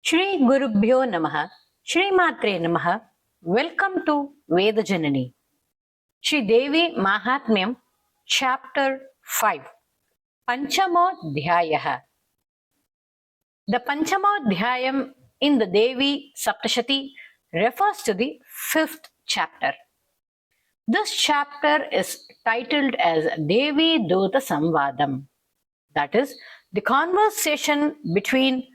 Shri Gurubhyo Namaha, Shri Matre Namaha. Welcome to Vedajanani. Shri Devi Mahatmyam, Chapter 5, Panchamodhyayaha. The Panchamodhyayam in the Devi Saptashati refers to the fifth chapter. This chapter is titled as Devi Dota Samvadam, that is, the conversation between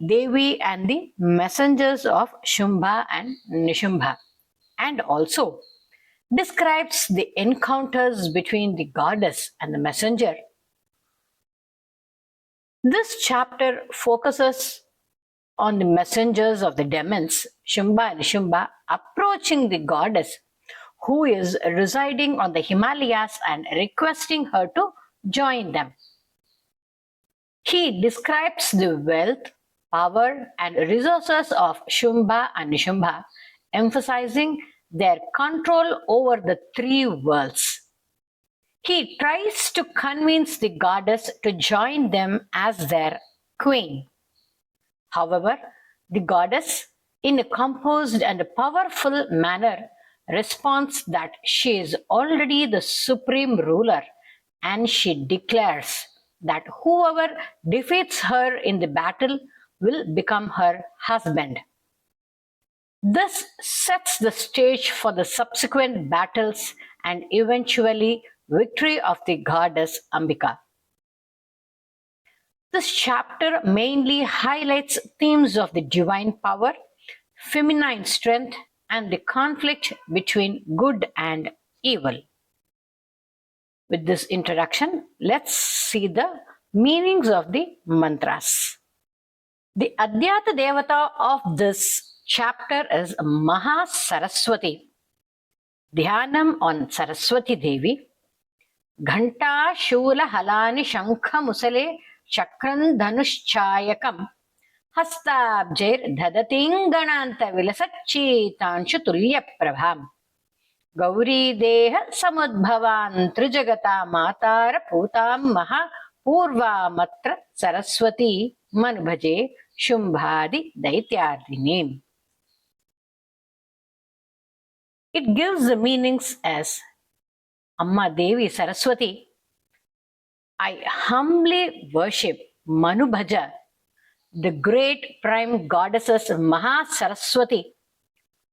Devi and the messengers of Shumbha and Nishumbha, and also describes the encounters between the goddess and the messenger. This chapter focuses on the messengers of the demons, Shumbha and Nishumbha, approaching the goddess who is residing on the Himalayas and requesting her to join them. He describes the wealth, power and resources of Shumbha and Nishumbha, emphasizing their control over the three worlds. He tries to convince the goddess to join them as their queen. However, the goddess, in a composed and powerful manner, responds that she is already the supreme ruler, and she declares that whoever defeats her in the battle will become her husband. This sets the stage for the subsequent battles and eventually victory of the goddess Ambika. This chapter mainly highlights themes of the divine power, feminine strength, and the conflict between good and evil. With this introduction, let's see the meanings of the mantras. The Adhyata Devata of this chapter is Maha Saraswati. Dhyanam on Saraswati Devi. Ghanta Shula Halani Shankha Musale Chakran Dhanushchayakam Hastabjair Dhadatingananta Vilasachitanshu Tulya Prabham. Gauri Deha Samudbhavan Trijagata Matara Putam Maha Purva Matra Saraswati Manubhaje Shumbhadi Daityardini. It gives the meanings as Amma Devi Saraswati, I humbly worship Manubhaja, the great prime goddesses Maha Saraswati,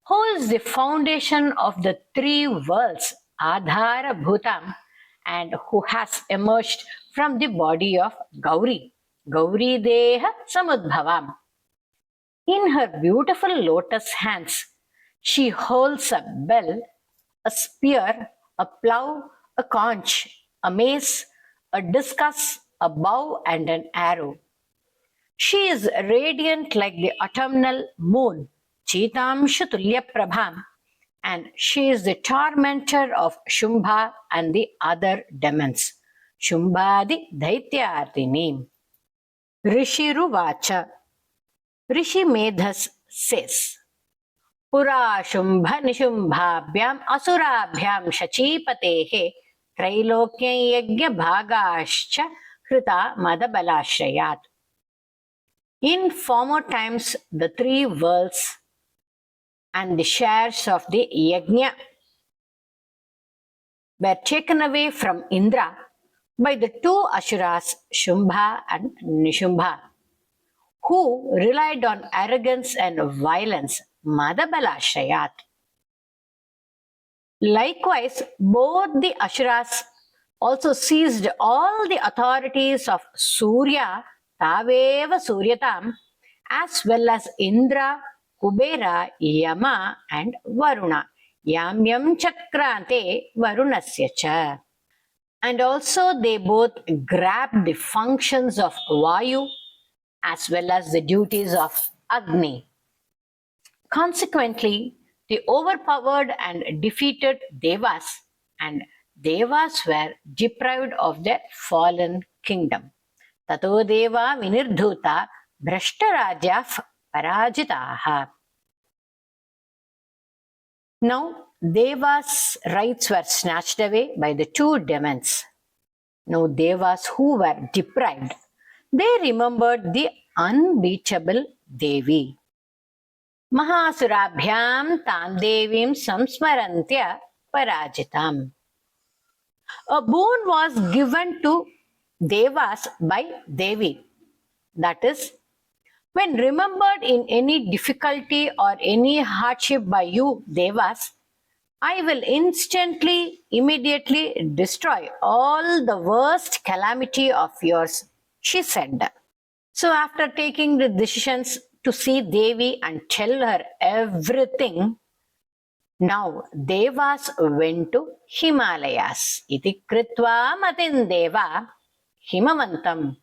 who is the foundation of the three worlds, Adhara Bhutam, and who has emerged from the body of Gauri, Gauri Deha Samudbhavam. In her beautiful lotus hands, she holds a bell, a spear, a plough, a conch, a mace, a discus, a bow, and an arrow. She is radiant like the autumnal moon, Chitamshu Tulya Prabham, and she is the tormentor of Shumbha and the other demons. Shumbhadi Daityardini. Rishiruvacha. Rishi Medhas says, Pura Shumbha Nishumbhabhyam Asurabhyam Shachipatehe Trailokya Yagya Bhagaschcha Krita Madabalashrayat. In former times, the three worlds and the shares of the Yajna were taken away from Indra by the two Asuras, Shumbha and Nishumbha, who relied on arrogance and violence, Madabalashrayat. Likewise, both the Asuras also seized all the authorities of Surya, Taveva Suryatam, as well as Indra, Kubera, Yama, and Varuna. Yamyam Chakrante Varunasya cha. And also they both grabbed the functions of Vayu as well as the duties of Agni. Consequently, they overpowered and defeated Devas, and Devas were deprived of their fallen kingdom. Tato Deva Vinirdhuta Bhrashtarajya Parajitaha. Now, Devas' rights were snatched away by the two demons. Now, Devas who were deprived, they remembered the unbeatable Devi. Mahasurabhyam tam devim samsmarantya parajitam. A boon was given to Devas by Devi. That is, when remembered in any difficulty or any hardship by you, Devas, I will instantly, immediately destroy all the worst calamity of yours, she said. So, after taking the decisions to see Devi and tell her everything, now Devas went to Himalayas. Iti kritva matin deva himavantam,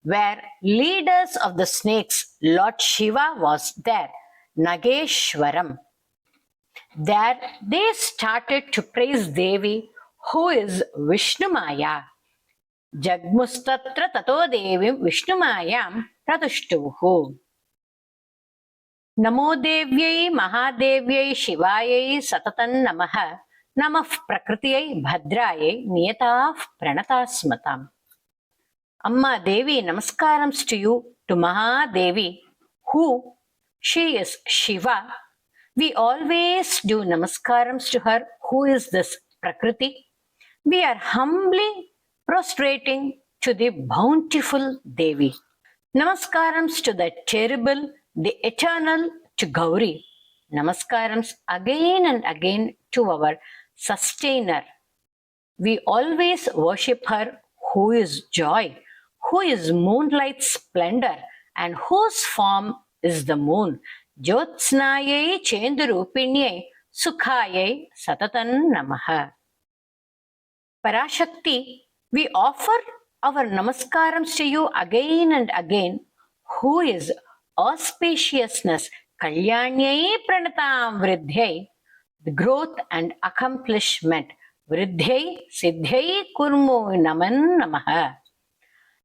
where leaders of the snakes, Lord Shiva was there, Nageshwaram. There they started to praise Devi, who is Vishnumaya. Jagmustatra tato devim Vishnumayam pratushtuhu. Namo devyai mahadevyai shivayai satatan namaha namah prakrtiyai bhadrayai niyatah pranatasmatam. Amma Devi, namaskarams to you, to Mahadevi, who she is Shiva. We always do namaskarams to her, who is this Prakriti. We are humbly prostrating to the bountiful Devi. Namaskarams to the terrible, the eternal, to Gauri. Namaskarams again and again to our sustainer. We always worship her, who is joy, who is moonlight splendor, and whose form is the moon. Jyotsnayai Chendurupinyai Sukhayai Satatan Namaha. Parashakti, we offer our namaskarams to you again and again, who is auspiciousness, Kalyanyai Pranatam Vridhyai, the growth and accomplishment, Vridhyai Siddhyai Kurmu Naman Namaha.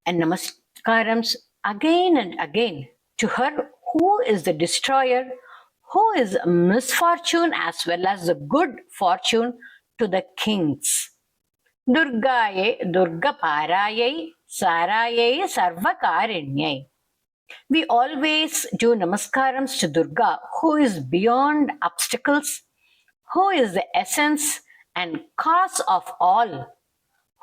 And namaskarams again and again to her, who is the destroyer, who is misfortune as well as the good fortune to the kings. Durgaye Durgaparayai Sarayai Sarvakarinyai. We always do namaskarams to Durga, who is beyond obstacles, who is the essence and cause of all,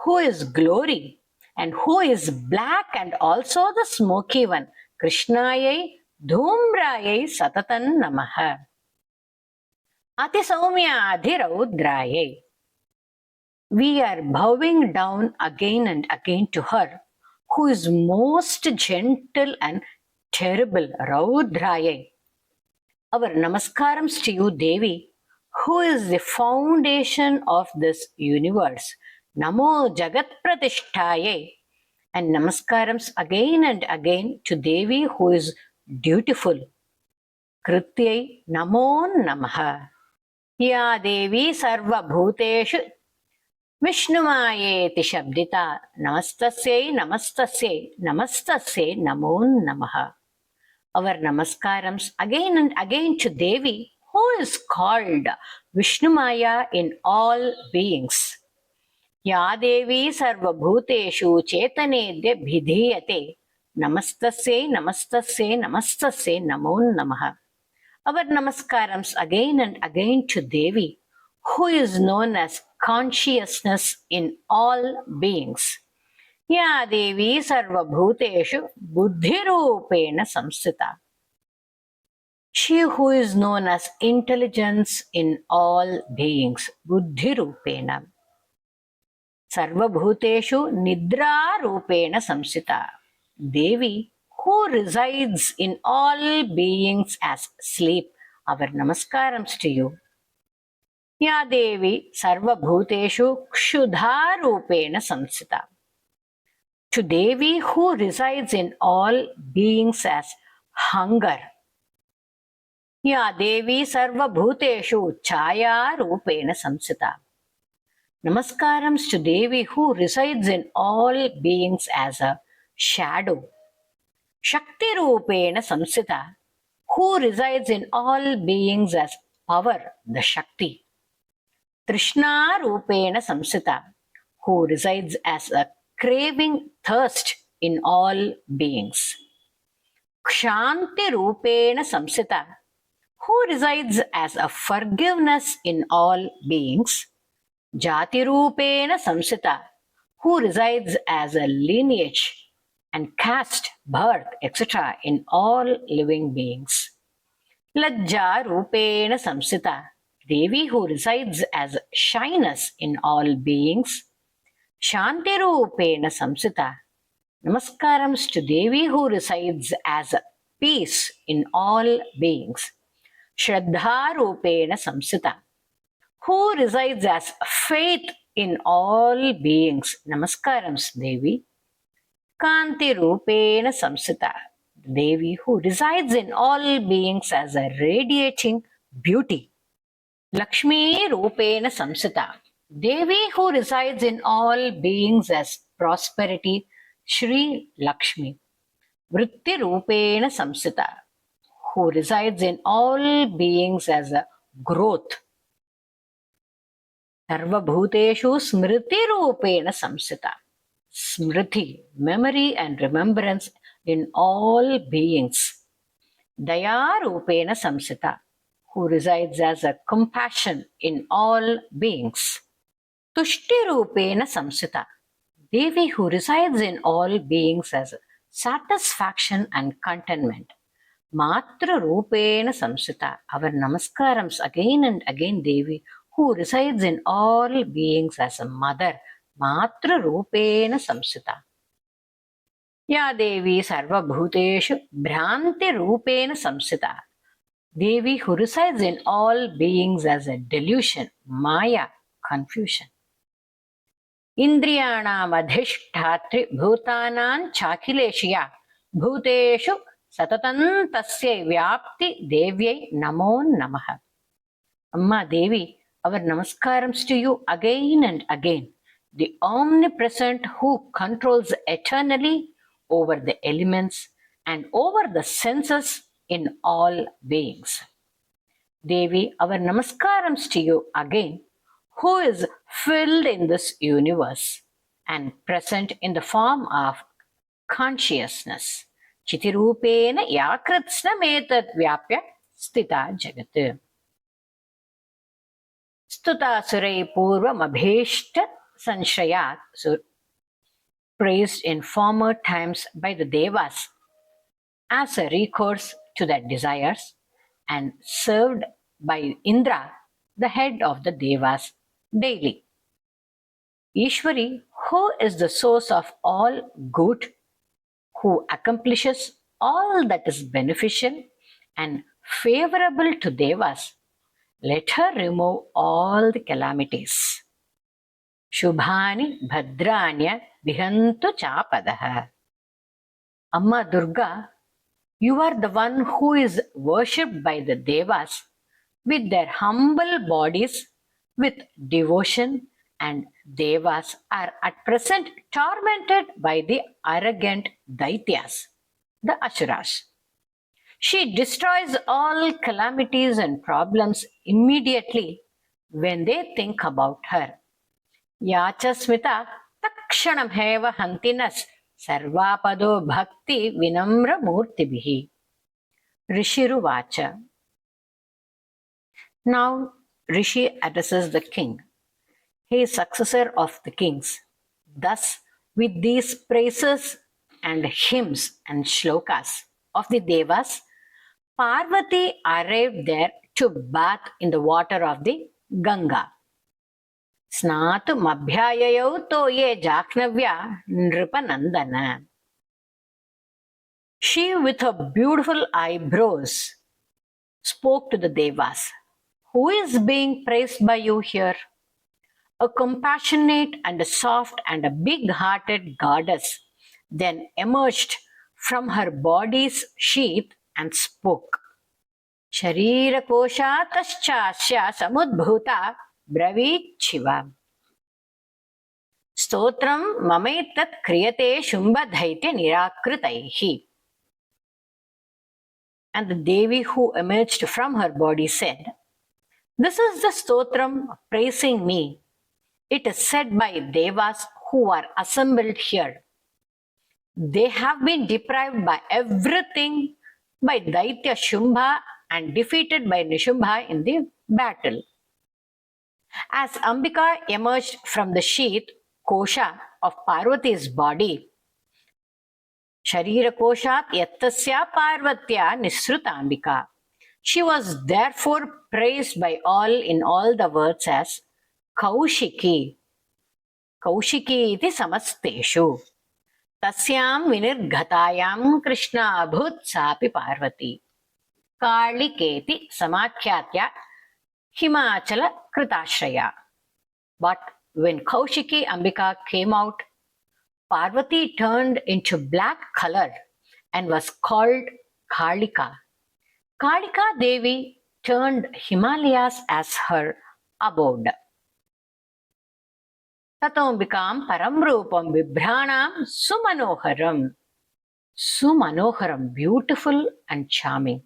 who is glory, and who is black and also the smoky one. Krishnayai Dhumrayai Satatan Namaha. Ati Saumya Adhiraudrayai. We are bowing down again and again to her, who is most gentle and terrible, Raudrayai. Our namaskarams to you, Devi, who is the foundation of this universe. Namo Jagat Pratishthayai. And namaskarams again and again to Devi, who is dutiful. Krityai Namo Namaha. Ya Devi Sarva Bhuteshu Vishnumayeti Shabdita Namastasye Namastasye Namastasye Namo Namaha. Our namaskarams again and again to Devi, who is called Vishnumaya in all beings. Ya Devi Sarva Bhuteshu Chetanedya Bhidhiyate Namastasye Namastasye Namastasye Namo Namaha. Our namaskarams again and again to Devi, who is known as consciousness in all beings. Ya Devi Sarva Bhuteshu Buddhirupena Samsita. She who is known as intelligence in all beings, Buddhirupena. Sarva Bhuteshu Nidra Rupena Samsita. Devi, who resides in all beings as sleep. Our namaskarams to you. Ya Devi Sarva Bhuteshu Kshudha Rupena Samsita. To Devi, who resides in all beings as hunger. Ya Devi Sarva Bhuteshu Chaya Rupena Samsita. Namaskarams to Devi, who resides in all beings as a shadow. Shakti Rupena Samsita, who resides in all beings as power, the Shakti. Trishna Rupena Samsita, who resides as a craving thirst in all beings. Kshanti Rupena Samsita, who resides as a forgiveness in all beings. Jati Rupena Samsita, who resides as a lineage and caste, birth, etc. in all living beings. Lajja Rupena Samsita, Devi who resides as shyness in all beings. Shanti Rupena Samsita, Namaskarams to Devi who resides as peace in all beings. Shraddha Rupena Samsita, who resides as faith in all beings. Namaskarams Devi. Kanti Rupena Samsita, Devi who resides in all beings as a radiating beauty. Lakshmi Rupena Samsita, Devi who resides in all beings as prosperity, Shri Lakshmi. Vritti Rupena Samsita, who resides in all beings as a growth. Sarvabhuteshu Smriti Rupena Samsita, Smriti, memory and remembrance in all beings. Daya Rupena Samsita, who resides as a compassion in all beings. Tushti Rupena Samsita, Devi who resides in all beings as satisfaction and contentment. Matra Rupena Samsita, our namaskarams again and again, Devi, who resides in all beings as a mother. Matra Rupena Samsita. Ya Devi Sarva Bhuteshu Bhranti Rupena Samsita, Devi who resides in all beings as a delusion, Maya, confusion. Indriyanam adhishthatri bhutanan chakileshiya bhuteshu satatan tasya vyapti devyai namo namaha. Amma Devi, our namaskarams to you again and again, the omnipresent who controls eternally over the elements and over the senses in all beings. Devi, our namaskarams to you again, who is filled in this universe and present in the form of consciousness. Chitirupena yakritsnametat vyapya stita jagat. Stutasure purvam abheshta sanshayat, so praised in former times by the Devas as a recourse to their desires and served by Indra, the head of the Devas, daily. Ishwari, who is the source of all good, who accomplishes all that is beneficial and favorable to Devas, let her remove all the calamities. Shubhani Bhadranya Vihantu Chapadaha. Amma Durga, you are the one who is worshipped by the Devas with their humble bodies with devotion, and Devas are at present tormented by the arrogant Daityas, the Asuras. She destroys all calamities and problems immediately when they think about her. Yachasmita takshanam heva hantinas sarvapado bhakti vinamra murtibhihi. Rishiruvacha. Now Rishi addresses the king. He is successor of the kings. Thus, with these praises and hymns and shlokas of the Devas, Parvati arrived there to bath in the water of the Ganga. Snatu mabhyayayau toye jaknavya nripanandana. She, with her beautiful eyebrows, spoke to the Devas. Who is being praised by you here? A compassionate and a soft and a big-hearted goddess then emerged from her body's sheath and spoke. Sharira koshatascha samudbhuta bravit shiva. Stotram mamaitat kriyate shumbadhaitya nirakritaihi. And the Devi who emerged from her body said, this is the stotram praising me. It is said by Devas who are assembled here. they have been deprived by everything by Daitya Shumbha and defeated by Nishumbha in the battle. As Ambika emerged from the sheath, kosha of Parvati's body, Sharira koshat yattasya Parvatya Nisrutambika. She was therefore praised by all in all the words as Kaushiki. Kaushiki iti samasteshu. Tasyam vinirghatayam Krishna abhut sapi Parvati. Kaliketi samakhyatya Himachala Kritashraya. But when Kaushiki Ambika came out, Parvati turned into black color and was called Kalika. Kalika Devi turned Himalayas as her abode. Tatombikam param rupam vibhranam sumanoharam. Sumanoharam, beautiful and charming.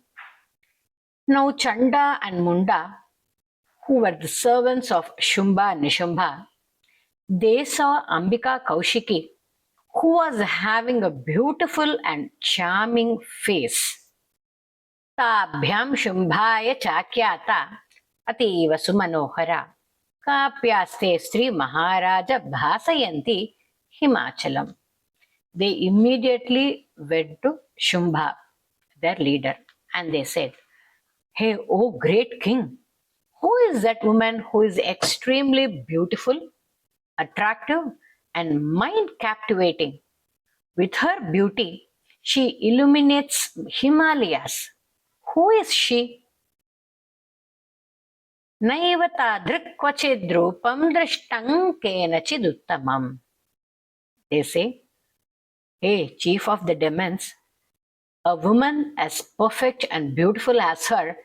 Now Chanda and Munda, who were the servants of Shumba and Nishumbha, they saw Ambika Kaushiki, who was having a beautiful and charming face. Tabhyam Shumbhaya Chakyata Ativa Sumanohara Kapyaste Sri Maharaja Bhasayanti Himachalam. They immediately went to Shumbha, their leader, and they said, "Hey, oh great king, who is that woman who is extremely beautiful, attractive, and mind-captivating? With her beauty, she illuminates Himalayas. Who is she?" Naiva tadrik kvachidrupam drishtam kenachiduttamam. They say, "Hey, chief of the demons, a woman as perfect and beautiful as her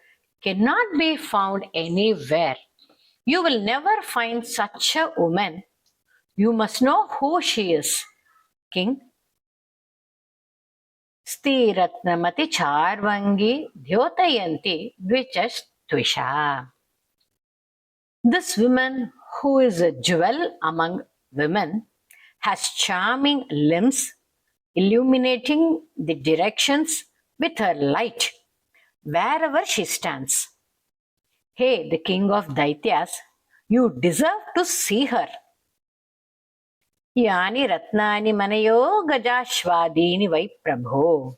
cannot be found anywhere. You will never find such a woman. You must know who she is, king." Stiratnamati charvangi dhyotayanti dvichastvisha. This woman, who is a jewel among women, has charming limbs, illuminating the directions with her light wherever she stands. Hey, the king of Daityas, you deserve to see her. Yani ratnani manayo gajashvadini vai prabho.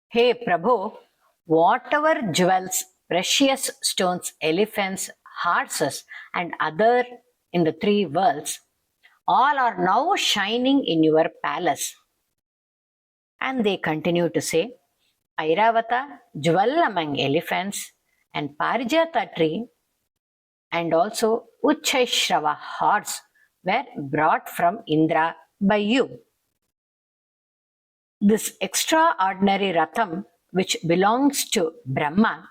Hey Prabhu, whatever jewels, precious stones, elephants, horses, and other in the three worlds, all are now shining in your palace. And they continue to say, Airavata, jewel among elephants, and Parijata tree, and also Uchchaishrava horse were brought from Indra by you. This extraordinary Ratham, which belongs to Brahma,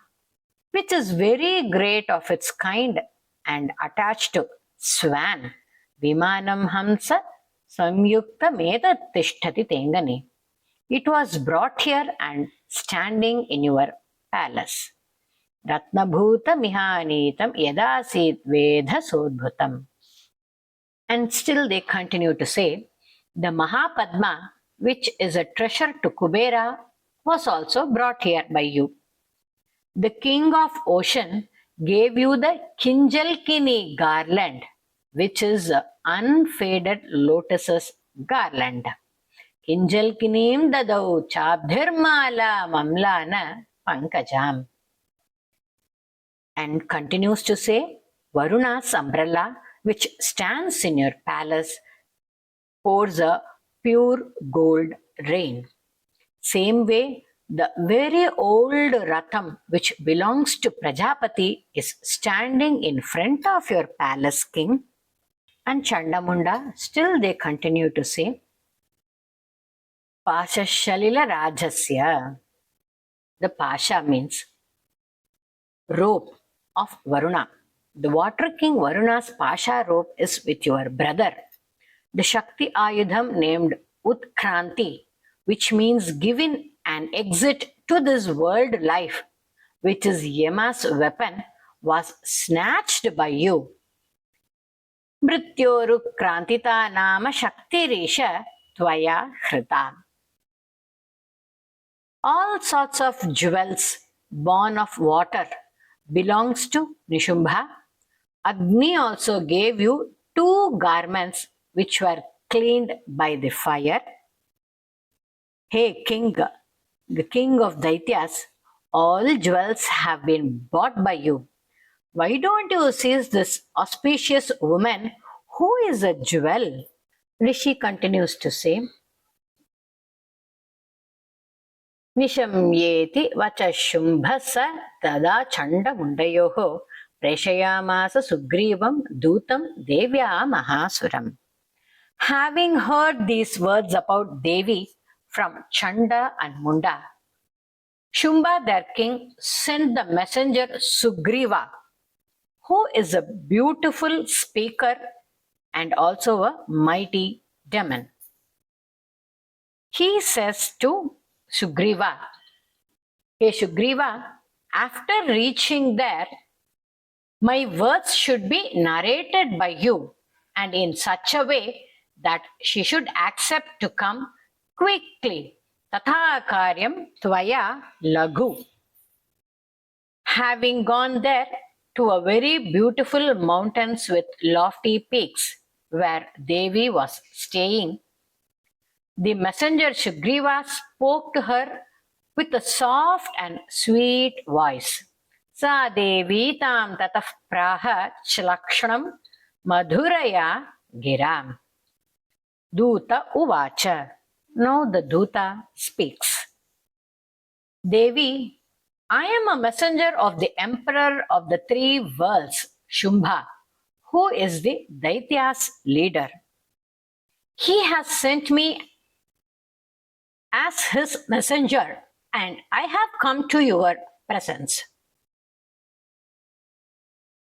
which is very great of its kind and attached to Swan, Vimanam Hamsa Samyukta Metat Tishtati Tengani. It was brought here and standing in your palace. Ratnabhuta Mihanitam Yadasit Vedha Sodbhutam. And still they continue to say, the Mahapadma, which is a treasure to Kubera, was also brought here by you. The king of ocean gave you the Kinjalkini garland, which is unfaded lotus's garland. Kinjalkinim dadau chabdhirmala mamlana pankajam. And continues to say, Varuna's umbrella, which stands in your palace, pours a pure gold rain. Same way, the very old Ratham, which belongs to Prajapati, is standing in front of your palace, king. And Chandamunda, still they continue to say, Pashashalila Rajasya. The Pasha means rope of Varuna. The water king Varuna's Pasha rope is with your brother. The Shakti Ayudham named Utkranti, which means giving an exit to this world life, which is Yama's weapon, was snatched by you. Mrityoru Krantita Nama Shakti Resha tvaya hrita. All sorts of jewels born of water belongs to Nishumbha. Agni also gave you 2 garments which were cleaned by the fire. Hey king, the king of Daityas, all jewels have been bought by you. Why don't you seize this auspicious woman who is a jewel? Rishi continues to say, निशम्येति वचः शुम्भः स तदा चण्डमुण्डयोः प्रेषयामास सुग्रीवं दूतं देव्या महासुरम्. Having heard these words about Devi from Chanda and Munda, Shumba their king sent the messenger Sugriva, who is a beautiful speaker and also a mighty demon. He says to Sugriva, hey Sugriva, after reaching there, my words should be narrated by you and in such a way that she should accept to come quickly. Tatha karyam tvaya lagu. Having gone there to a very beautiful mountains with lofty peaks where Devi was staying, the messenger Sugriva spoke to her with a soft and sweet voice. Sa Devi tam tatah praha chlakshanam madhuraya giram. Duta uvacha. Now the Duta speaks. Devi, I am a messenger of the emperor of the 3 worlds, Shumbha, who is the Daitya's leader. He has sent me as his messenger, and I have come to your presence.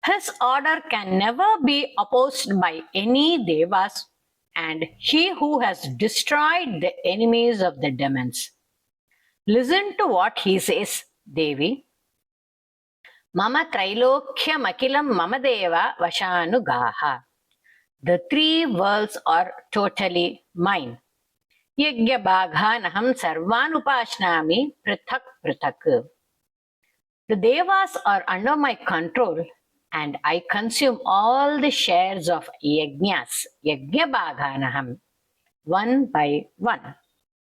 His order can never be opposed by any devas, and he who has destroyed the enemies of the demons. Listen to what he says, Devi. Mama Trailokya Makilam Mama Deva Vashanugaha. The 3 worlds are totally mine. Yagya Baghanaham Sarvanupashnami Prithak Prithak. The devas are under my control and I consume all the shares of yajnas, Yagya Baghanaham, one by one.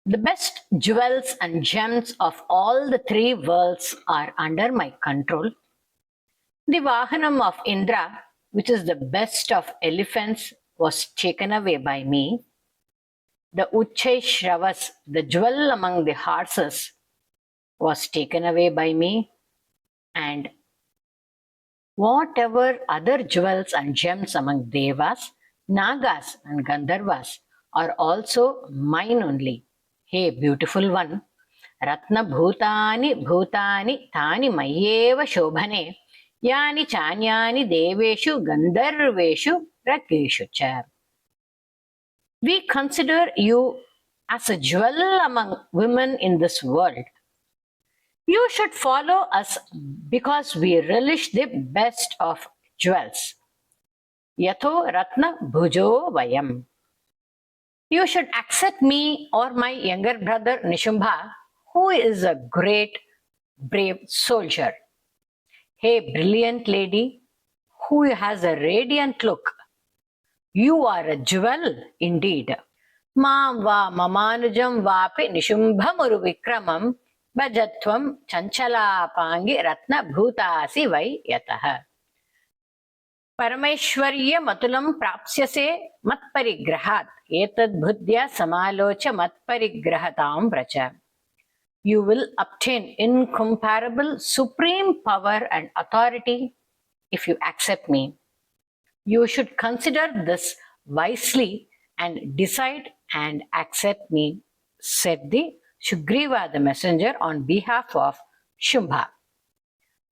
The best jewels and gems of all the 3 worlds are under my control. The Vahanam of Indra, which is the best of elephants, was taken away by me. The Uchchai Shravas, the jewel among the horses, was taken away by me. And whatever other jewels and gems among Devas, Nagas and Gandharvas are also mine only. Hey, beautiful one, Ratna Bhutani Bhutani Tani Mayeva Shobhane Yani Chanyani Deveshu Gandharveshu Rakeshu Cha. We consider you as a jewel among women in this world. You should follow us because we relish the best of jewels. Yatho Ratna Bhujo Vayam. You should accept me or my younger brother Nishumbha, who is a great, brave soldier. Hey, brilliant lady, who has a radiant look. You are a jewel indeed. Mam va mamanujam vapi nishumbhamuru vikramam bhajatvam chanchalāpangi ratna bhūtāsi vai yataha. Parameshwarya matulam prapsyase matparigrahat etad bhuddhya samalocha matparigrahatam vracha. You will obtain incomparable supreme power and authority if you accept me. You should consider this wisely and decide and accept me, said the Sugriva the messenger on behalf of Shumbha.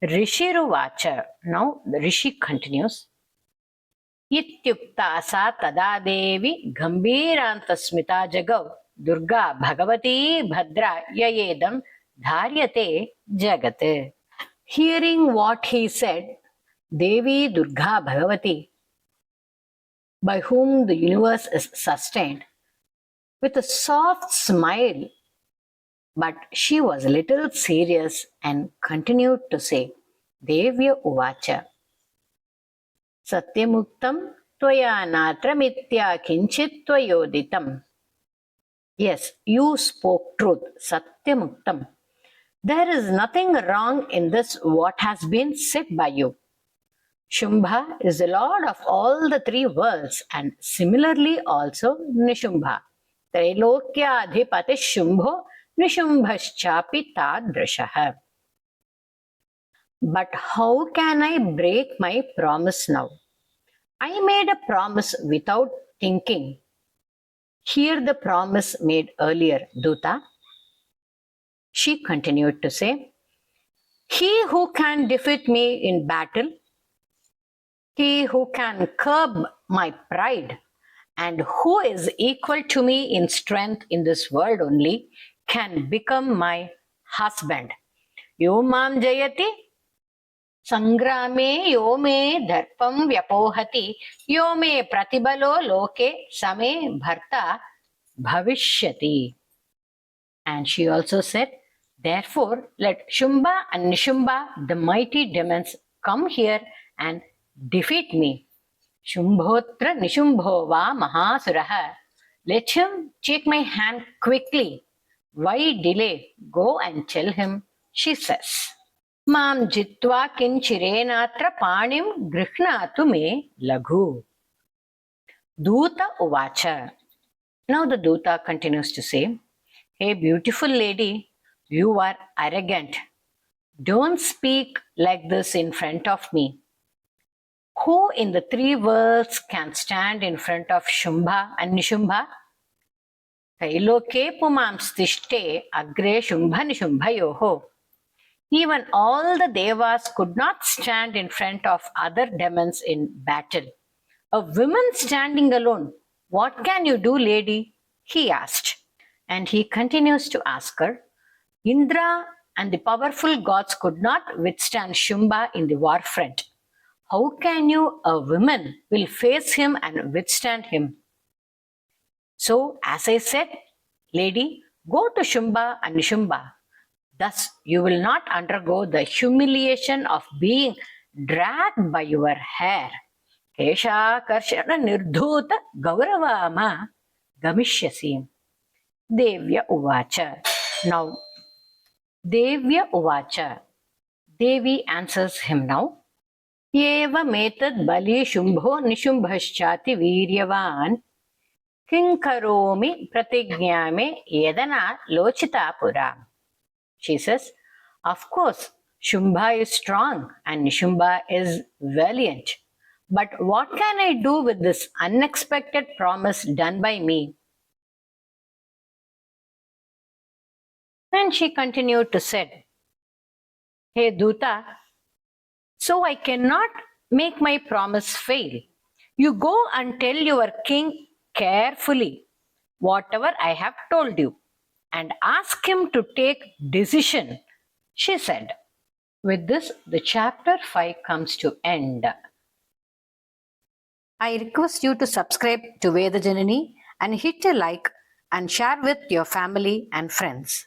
Rishiruvacha. Now the Rishi continues. Ityukta sa tada devi gambhiranta smita jagav Durga Bhagavati Bhadra Yayedam Dharyate Jagat. Hearing what he said, Devi Durga Bhagavati, by whom the universe is sustained, with a soft smile. But she was a little serious and continued to say, Devya Uvacha. Satyamuktam Tvaya Natra Mitya Kinchit Tvayoditam. Yes, you spoke truth, Satyamuktam. There is nothing wrong in this what has been said by you. Shumbha is the lord of all the three worlds and similarly also Nishumbha. Trailokya adhipati Shumbho Nishumbhaschapi tadrishaha. But how can I break my promise now? I made a promise without thinking. Hear the promise made earlier, Duta. She continued to say, He who can defeat me in battle, he who can curb my pride, and who is equal to me in strength in this world only, can become my husband. Yo mam jayati संग्रामे यो मे दर्पं व्यपोहति यो मे प्रतिबलो लोके समे भर्ता bhavishyati. And she also said, therefore let Shumbha and Nishumbha, the mighty demons, come here and defeat me. Shumbhotra Nishumbho va mahasuraha. Let him take my hand quickly. Why delay? Go and tell him, she says. Mam jitva kinchirenatra panim grihnatu me laghu. Duta uvacha. Now the Duta continues to say, Hey beautiful lady, you are arrogant. Don't speak like this in front of me. Who in the three worlds can stand in front of Shumbha and Nishumbha? Trailoke pumam stishte agre Shumbha Nishumbhayoho. Even all the devas could not stand in front of other demons in battle. A woman standing alone, what can you do, lady? He asked. And he continues to ask her, Indra and the powerful gods could not withstand Shumbha in the war front. How can you, a woman, will face him and withstand him? So, as I said, lady, go to Shumbha and Nishumbha. Thus, you will not undergo the humiliation of being dragged by your hair. Kesha karshana nirdhuta gauravama gamishyasi. Devya uvacha. Now, Devya uvacha. Devi answers him now. Eva metad bali shumbho nishumbhaschati viryavan kinkaromi pratignyame yedana lochita pura. She says, of course, Shumbha is strong and Nishumbha is valiant. But what can I do with this unexpected promise done by me? And she continued to say, Hey Duta, so I cannot make my promise fail. You go and tell your king carefully whatever I have told you and ask him to take decision, she said. With this, the chapter 5 comes to end. I request you to subscribe to Veda Janani and hit a like and share with your family and friends.